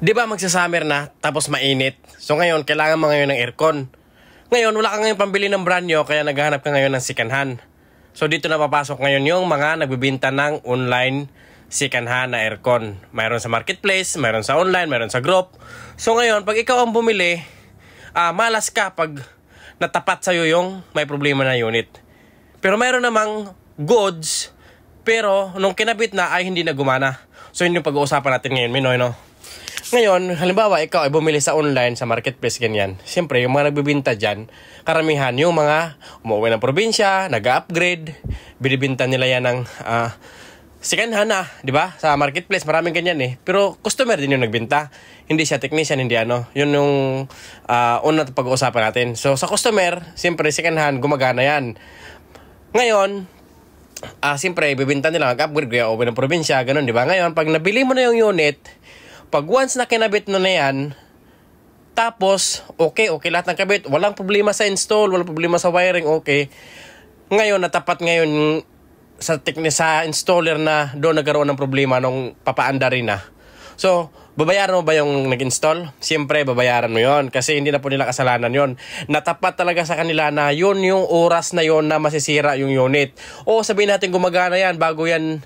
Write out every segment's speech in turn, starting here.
Di ba magsa-summer na, tapos mainit? So ngayon, kailangan mo ngayon ng aircon. Ngayon, wala ka ngayon pambili ng brand nyo, kaya naghahanap ka ngayon ng second hand. So dito na papasok ngayon yung mga nagbibinta ng online second hand na aircon. Mayroon sa marketplace, mayroon sa online, mayroon sa group. So ngayon, pag ikaw ang bumili, malas ka pag natapat sa'yo yung may problema na unit. Pero mayroon namang goods, pero nung kinabit na ay hindi na gumana. So yun yung pag-uusapan natin ngayon, Minoy, no? Ngayon, halimbawa, ikaw ay bumili sa online, sa marketplace, ganyan. Siyempre, yung mga nagbibinta dyan, karamihan yung mga umuwi ng probinsya, nag-upgrade, binibinta nila yan ng second hand na, di ba? Sa marketplace, maraming ganyan eh. Pero customer din yung nagbinta. Hindi siya technician, hindi ano. Yun yung una pag-uusapan natin. So, sa customer, siyempre, second hand, gumagana yan. Ngayon, siyempre, bibinta nila, nag-upgrade, kaya uwi ng probinsya, ganun, di ba? Ngayon, pag nabili mo na yung unit, pag once na kinabit mo na yan, tapos, okay, lahat ng kabit, walang problema sa install, walang problema sa wiring, okay. Ngayon, natapat ngayon sa installer na doon nagkaroon ng problema nung papaanda rin na. So, babayaran mo ba yung nag-install? Siyempre, babayaran mo yon kasi hindi na po nila kasalanan yon. Natapat talaga sa kanila na yun yung oras na yon na masisira yung unit. O sabihin natin gumagana yan bago yan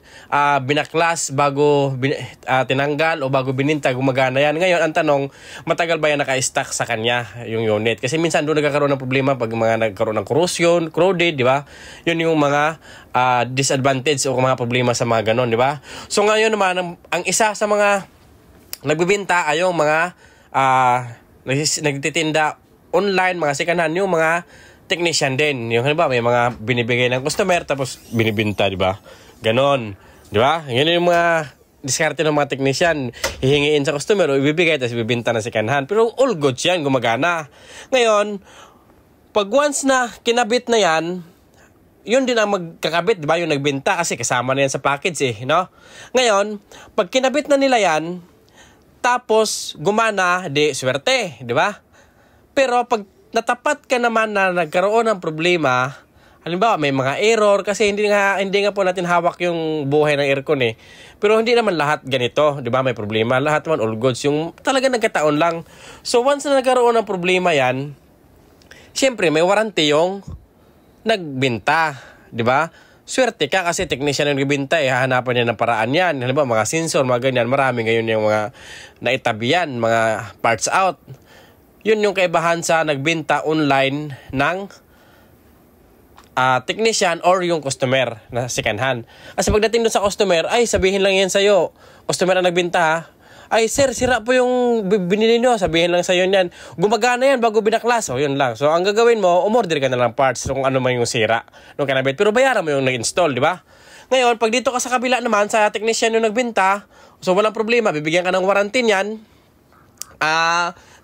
binaklas, bago tinanggal o bago bininta, gumagana yan. Ngayon, ang tanong, matagal ba yan naka-stack sa kanya yung unit? Kasi minsan doon nagkakaroon ng problema pag mga nagkaroon ng corrosion, corroded, di ba? Yun yung mga disadvantage o mga problema sa mga ganon, di ba? So ngayon naman, ang isa sa mga nagbibinta ay yung mga nagtitinda online, mga second hand, yung mga technician din. Yung halimbawa, may mga binibigay ng customer tapos binibinta, di ba? Ganon, di ba? Yan yung mga diskarte ng mga technician. Hihingiin sa customer o ibibigay tapos ibibinta na second hand. Pero all goods yan, gumagana. Ngayon, pag once na kinabit na yan, yun din ang magkakabit, di ba? Yung nagbinta kasi kasama na yan sa package eh, no? Ngayon, pag kinabit na nila yan, tapos gumana, di swerte, di ba? Pero pag natapat ka naman na nagkaroon ng problema, halimbawa may mga error kasi hindi nga po natin hawak yung buhay ng aircon eh. Pero hindi naman lahat ganito, di ba? May problema, lahat naman all goods, yung talaga nagkataon lang. So once na nagkaroon ng problema yan, syempre may warranty yung nagbinta, di ba? Swerte ka kasi technician yung nagbinta eh, hahanapan niya ng paraan yan. Halimbawa, mga sensor, mga ganyan, marami ngayon yung mga naitabihan, mga parts out. Yun yung kaibahan sa nagbinta online ng technician or yung customer na second hand. Kasi pagdating doon sa customer, ay sabihin lang yan sa'yo, customer ang nagbinta ha, ay sir, sira po yung binili nyo, sabihin lang sa'yo yan, gumagana yan bago binaklas, o yun lang. So ang gagawin mo, umorder ka na lang parts kung ano man yung sira nung kanabit, pero bayaran mo yung nag-install, di ba? Ngayon, pag dito ka sa kabila naman, sa technician yung nagbinta, so walang problema, bibigyan ka ng warranty niyan.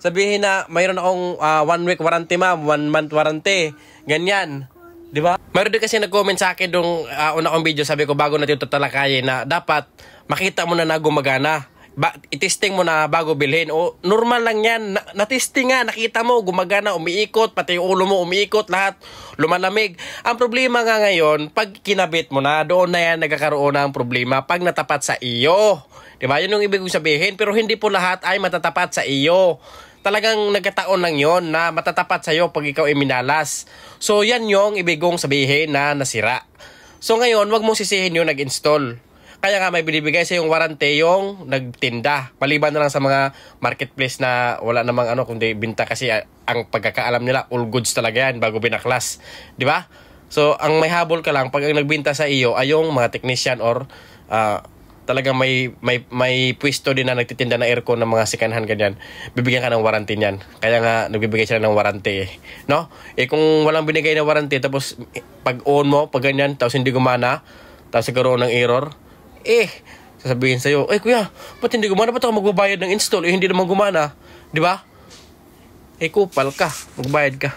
Sabihin na mayroon akong 1 week warranty ma'am, 1 month warranty, ganyan. Di ba? Mayroon din kasi nag-comment sa akin nung una kong video, sabi ko bago natin ito talakayin na dapat makita mo na gumagana. I-testing mo na bago bilhin. O normal lang yan. Na-testing nga, nakita mo, gumagana, umiikot, pati yung ulo mo umiikot, lahat lumalamig. Ang problema nga ngayon, pag kinabit mo na, doon na yan nagkakaroon ng problema pag natapat sa iyo. Diba? Yun yung ibig sabihin. Pero hindi po lahat ay matatapat sa iyo. Talagang nagkataon lang yon na matatapat sa iyo pag ikaw ay minalas. So yan yung ibig kong sabihin na nasira. So ngayon, wag mong sisihin yung nag-install. Kaya nga may binibigay sa yung warranty yung nagtinda. Maliban na lang sa mga marketplace na wala namang kundi binta kasi ang pagkakaalam nila, all goods talaga yan bago binaklas. Di ba? So, ang may habol ka lang pag ang nagbinta sa iyo ay yung mga technician or talagang may pwesto din na nagtitinda ng aircon ng mga second hand ganyan. Bibigyan ka ng warranty niyan. Kaya nga nagbibigay sila ng warranty eh. No? Kung walang binigay na warranty tapos pag on mo, pag ganyan, tapos hindi gumana, tapos nagkaroon ng error, sasabihin sa'yo, kuya, ba't hindi gumana? Ba't ako magbabayad ng install? Hindi naman gumana. Di ba? Kupal ka. Magbayad ka.